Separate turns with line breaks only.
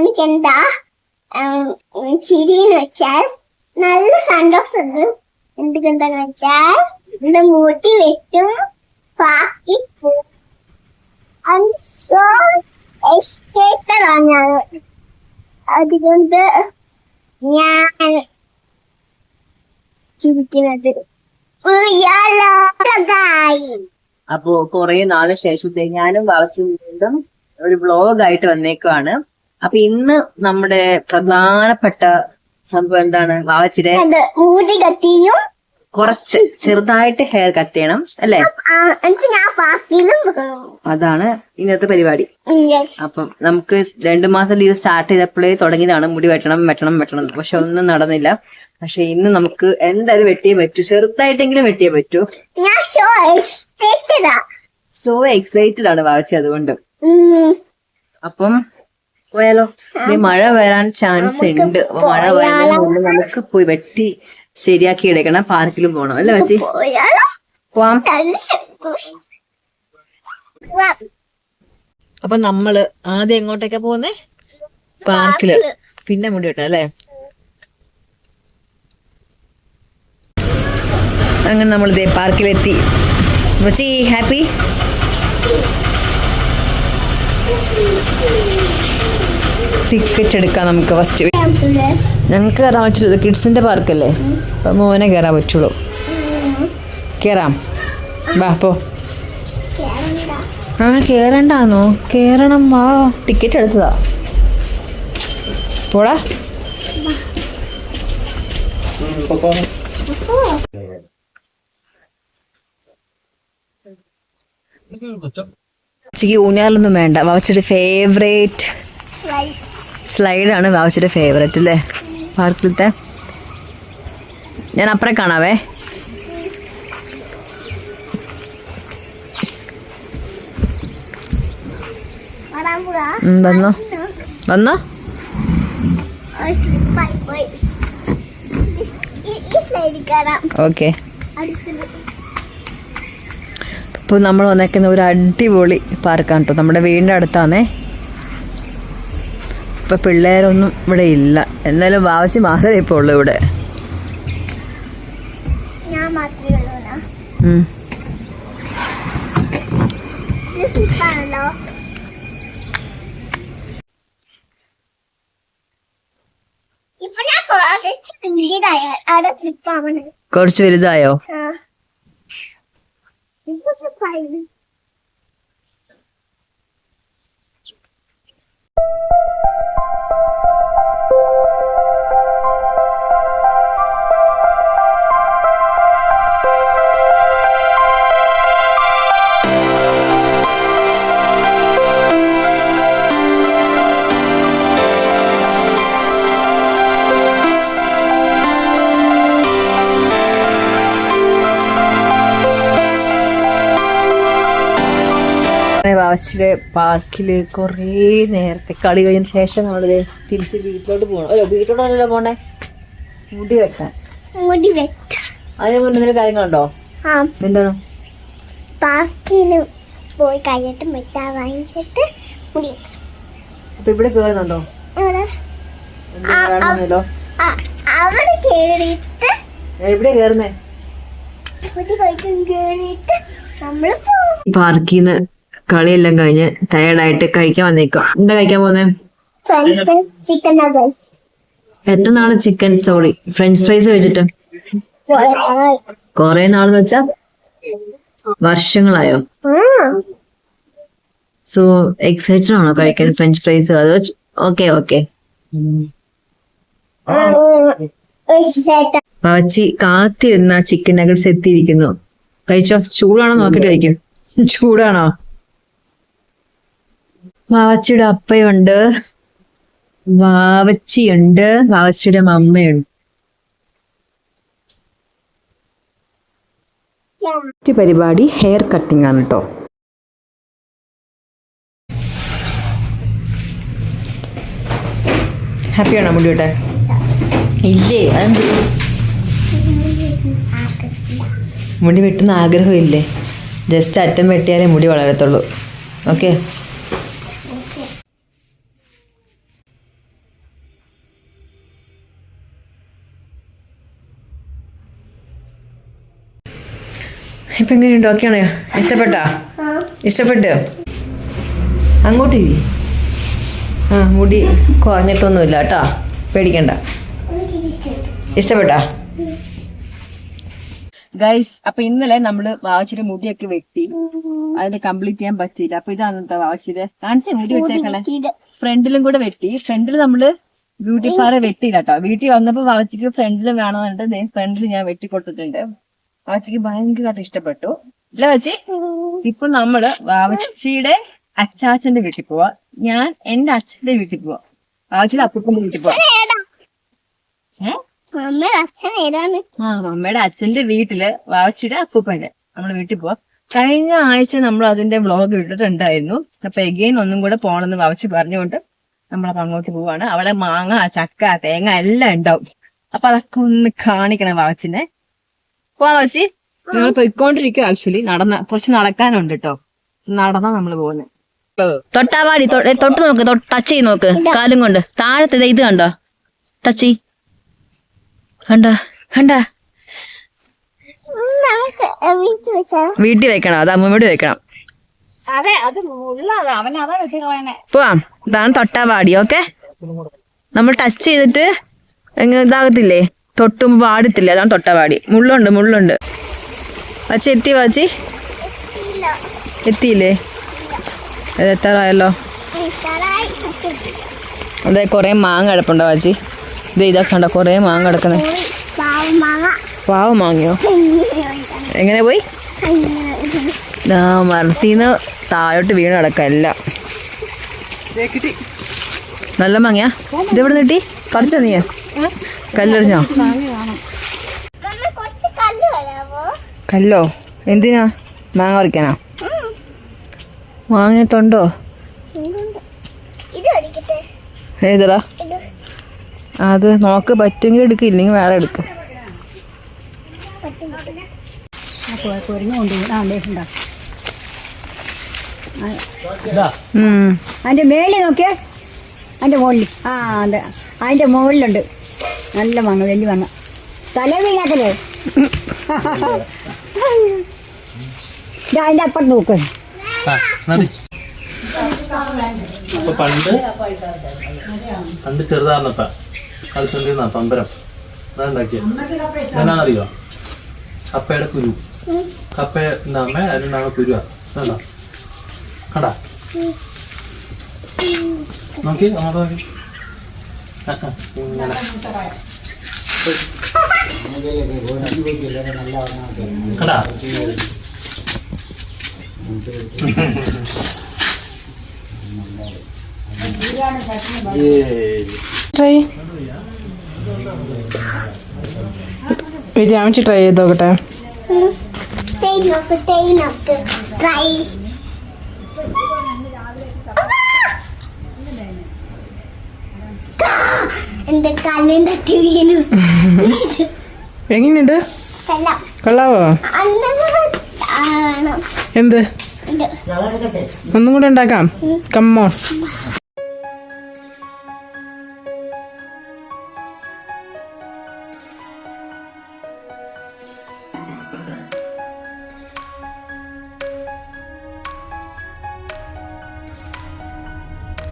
എനിക്ക് എന്താ ചിരിന്ന് വെച്ചാൽ നല്ല സന്തോഷമുണ്ട്. എന്തുകൊണ്ടെന്ന് വെച്ചാൽ എന്റെ മുടി വെട്ടും ബാക്കി സോ എക്സൈറ്റഡ് ആണ് ഞാൻ. അതുകൊണ്ട് ഞാൻ ചിരിക്കുന്നത്.
അപ്പോ കുറെ നാള് ശേഷത്തെ ഞാനും വാവച്ചും വീണ്ടും ഒരു വ്ലോഗായിട്ട് വന്നേക്കുവാണ്. അപ്പൊ ഇന്ന് നമ്മുടെ പ്രധാനപ്പെട്ട സംഭവം എന്താണ്? വാവച്ചിയുടെ
മുടി കട്ടിയും
കുറച്ച് ചെറുതായിട്ട് ഹെയർ കട്ട് ചെയ്യണം അല്ലേ? അതാണ് ഇന്നത്തെ പരിപാടി. അപ്പം നമുക്ക് 2 മാസം ലീവ് സ്റ്റാർട്ട് ചെയ്തപ്പോഴേ തുടങ്ങിയതാണ് മുടി വെട്ടണം. പക്ഷെ ഒന്നും നടന്നില്ല. പക്ഷെ ഇന്ന് നമുക്ക് എന്തായാലും വെട്ടിയേ പറ്റൂ, ചെറുതായിട്ടെങ്കിലും വെട്ടിയേ പറ്റൂ. സോ എക്സൈറ്റഡ് ആണ് വാവച്ചി അതുകൊണ്ട്. അപ്പം പോയാലോ? മഴ വരാൻ ചാൻസ് ഉണ്ട്. അപ്പൊ മഴ വരുന്നതിന് മുമ്പ് നമുക്ക് പോയി വെട്ടി ശരിയാക്കി എടുക്കണം. പാർക്കിലും പോകണം അല്ലേ വാച്ചി? പോവാം. അപ്പൊ നമ്മള് ആദ്യം എങ്ങോട്ടേക്കാ പോകുന്നേ? പാർക്കില്. പിന്നെ മുടി വെട്ടാം അല്ലേ? അങ്ങനെ നമ്മളിതേ പാർക്കിലെത്തി. വാച്ചി ഹാപ്പി? ടിക്കറ്റ് എടുക്കാം നമുക്ക് ഫസ്റ്റ്. ഞങ്ങൾക്ക് കയറാൻ പറ്റുള്ളൂ, കിഡ്സിന്റെ പാർക്കല്ലേ, അപ്പൊ മോനെ കയറാൻ പറ്റുള്ളൂ. കേറാം, വാ പോ. ആ കേറണ്ടാന്നോ? കേറണം, വാ. ടിക്കറ്റ് എടുത്തതാ, പോടാ. വാവച്ചിക്ക് ഊഞ്ഞാലൊന്നും വേണ്ട. വാവച്ചിയുടെ ഫേവറേറ്റ് സ്ലൈഡാണ് വാവച്ചിയുടെ ഫേവറേറ്റ് അല്ലേ പാർക്കിലത്തെ? ഞാൻ അപ്പുറം കാണാവേ. വന്നോ വന്നോ. ഓക്കെ. ഇപ്പോൾ നമ്മൾ വന്നേക്കുന്ന ഒരു അടിപൊളി പാർക്കാണ് കേട്ടോ. നമ്മുടെ വീടിൻ്റെ അടുത്താണേ. ഇപ്പം പിള്ളേരൊന്നും ഇവിടെ ഇല്ല. എന്നാലും വാവച്ചി മാത്രമേ ഇപ്പോൾ ഉള്ളൂ ഇവിടെ. കുറച്ച് വലുതായോ? വാവച്ചിയുടെ പാർക്കിൽ കുറേ നേരത്തെ കളി കഴിഞ്ഞ ശേഷം നമ്മളിത് തിരിച്ച് വീട്ടിലോട്ട് പോകണം. അല്ലോ, വീട്ടിലോട്ടല്ലോ പോണേ? മുടി വെട്ടാൻ. അതിന് മുന്നേ എന്തെങ്കിലും കാര്യങ്ങളുണ്ടോ? എന്താണ്?
പാർക്കിന് പോയി കഴിഞ്ഞിട്ട് മിഠായി വാങ്ങിച്ചിട്ട് മുടി.
അപ്പൊ ഇവിടെ കേറുന്നുണ്ടോ?
അവിടെ കേറിയിട്ട്.
എവിടെ കേറുന്നേ? പാർക്കിന്ന് കളിയെല്ലാം കഴിഞ്ഞ് ടയർഡായിട്ട് കഴിക്കാൻ വന്നേക്കാം. എന്താ കഴിക്കാൻ പോന്നെ? എത്ര നാള് ചിക്കൻ ഫ്രഞ്ച് ഫ്രൈസ് കഴിച്ചിട്ട്? കൊറേ നാളെന്ന് വെച്ചാ വർഷങ്ങളായോ? സോ എക്സൈറ്റഡ് ആണോ കഴിക്കാൻ ഫ്രഞ്ച് ഫ്രൈസ്? അത് ഓക്കെ. വാവച്ചി കാത്തിരുന്ന ചിക്കൻ നഗറ്റ്സ് എത്തിയിരിക്കുന്നു. കഴിച്ചോ? ചൂടാണോ നോക്കിട്ട് കഴിക്കും. ചൂടാണോ? വാവച്ചിയുടെ അപ്പയുണ്ട്, വാവച്ചിയുണ്ട്, വാവച്ചിയുടെ മമ്മയുണ്ട്. പരിപാടി ഹെയർ കട്ടിംഗ് ആണ് കേട്ടോ. ഹാപ്പിയാണോ മുടി വെട്ടാൻ? ഇല്ലേ? അതെന്ത്? മുടി വെട്ടുന്ന ആഗ്രഹമില്ലേ? ജസ്റ്റ് അറ്റം വെട്ടിയാലേ മുടി വളരത്തുള്ളൂ. ഓക്കെ. ഇപ്പൊ എങ്ങനെയുണ്ട്? ഓക്കെയാണോ? ഇഷ്ടപ്പെട്ടാ? ഇഷ്ടപ്പെട്ട് അങ്ങോട്ട് ഇരി. ആ മുടി കുറഞ്ഞിട്ടൊന്നുമില്ല കേട്ടോ, പേടിക്കണ്ട. ഇഷ്ടപ്പെട്ടാ ഗൈസ്? അപ്പൊ ഇന്നലെ നമ്മള് വാവച്ചിയുടെ മുടിയൊക്കെ വെട്ടി, അതിന് കംപ്ലീറ്റ് ചെയ്യാൻ പറ്റിയില്ല. അപ്പൊ ഇതാണ് കേട്ടോ വാവച്ചിയുടെ കാണിച്ച മുടി വെട്ടേക്കണേ. ഫ്രണ്ടിലും കൂടെ വെട്ടി. ഫ്രണ്ടിൽ നമ്മള് ബ്യൂട്ടി പാർലർ വെട്ടിയില്ല കേട്ടോ. വീട്ടിൽ വന്നപ്പോ വാവച്ചിക്ക് ഫ്രണ്ടിലും വേണമെന്ന് പറഞ്ഞിട്ട് ഫ്രണ്ടിൽ ഞാൻ വെട്ടിക്കൊടുത്തിട്ടുണ്ട്. വാവച്ചിക്ക് ഭയങ്കരമായിട്ട് ഇഷ്ടപ്പെട്ടു ഇല്ല വാച്ചി? ഇപ്പൊ നമ്മള് വാവച്ചിയുടെ അച്ചാച്ചന്റെ വീട്ടിൽ പോവാ. ഞാൻ എന്റെ അച്ഛന്റെ വീട്ടിൽ പോവാ. വാവച്ചിയുടെ അപ്പൂപ്പന്റെ വീട്ടിൽ പോവാ. അമ്മയുടെ അച്ഛന്റെ വീട്ടില് വാവച്ചിയുടെ അപ്പൂപ്പന്റെ നമ്മള് വീട്ടിൽ പോവാ. കഴിഞ്ഞ ആഴ്ച നമ്മൾ അതിന്റെ വ്ളോഗ് ഇട്ടിട്ടുണ്ടായിരുന്നു. അപ്പൊ എഗെയിൻ ഒന്നും കൂടെ പോണെന്ന് വാവച്ചി പറഞ്ഞുകൊണ്ട് നമ്മളപ്പോ അങ്ങോട്ട് പോവാണ്. അവിടെ മാങ്ങ, ചക്ക, തേങ്ങ എല്ലാം ഉണ്ടാവും. അപ്പൊ അതൊക്കെ ഒന്ന് കാണിക്കണം വാവച്ചിനെ. പോവാ വാവച്ചി? നമ്മൾ പോയിക്കൊണ്ടിരിക്കും. ആക്ച്വലി കുറച്ച് നടക്കാനുണ്ട് കേട്ടോ. നടന്നാ നമ്മള് പോകുന്നത്. തൊട്ടാവാടി, തൊട്ട് നോക്ക്, ടച്ച് ചെയ്ത് നോക്ക് കാലും കൊണ്ട്. താഴത്തെ ഇത് കണ്ടോ? ടച്ച് കണ്ട കണ്ട. വീട്ടിൽ വെക്കണം, അത് അമ്മൂമ്മയോട് വെക്കണം. പോവാം. ഇതാണ് തൊട്ടാവാടി. ഓക്കെ, നമ്മൾ ടച്ച് ചെയ്തിട്ട് എങ്ങനെ ഇതാകത്തില്ലേ, തൊട്ടുമ്പോ പാടത്തില്ലേ, അതാണ് തൊട്ടാവാടി. മുള്ളുണ്ട്. വാച്ചി എത്തി? വാച്ചി എത്തിയില്ലേ? അത് എത്താറായല്ലോ. അതെ, കൊറേ മാങ്ങ കിടപ്പുണ്ടോ വാച്ചി? ഇതൊക്കെ ഉണ്ടോ കൊറേ മാങ്ങ കിടക്കുന്നേ? പാവ മാങ്ങയോ? എങ്ങനെ പോയി? മരത്തിന്ന് താഴോട്ട് വീണ് കിടക്ക എല്ലാം. നല്ല മാങ്ങയാ. ഇതെവിടെ നിട്ടി പറിച്ചോ? നീ കല്ലെറിഞ്ഞോ? കല്ലോ? എന്തിനാ? മാങ്ങ പറിക്കാനാ? മാങ്ങത്തുണ്ടോ? ഏതടാ? അത് നോക്ക്, പറ്റുമെങ്കിൽ എടുക്കും, ഇല്ലെങ്കിൽ വേറെ എടുക്കും.
അതിന്റെ മേളിൽ നോക്കിയേ, അതിന്റെ മുകളിൽ. അതെ, അതിന്റെ മുകളിലുണ്ട് നല്ല മാങ്ങ, വലിയ മാങ്ങ. തല വീണാക്കല്ലേ? അതിന്റെ അപ്പുറത്ത് നോക്ക്.
പണ്ട് ചെറുതാർന്നപ്പ കളിച്ചോണ്ടിരുന്ന പമ്പരം അതാണ്ടാക്കിയ ഞാനറിയോ? കപ്പയുടെ കുരു, കപ്പ ഉണ്ടാകുമ്പോ അതിലുണ്ടാകുന്ന കുരുവാ. കണ്ടാ കണ്ടാ? നോക്കി അങ്ങോട്ട് നോക്കി. കണ്ടാ?
വിജയാമിച്ച് ട്രൈ ചെയ്ത് നോക്കട്ടെ. എങ്ങനെയുണ്ട്? കൊള്ളാവോ? എന്ത്? ഒന്നും കൂടെ ഉണ്ടാക്കാം. കമ്മോൺ.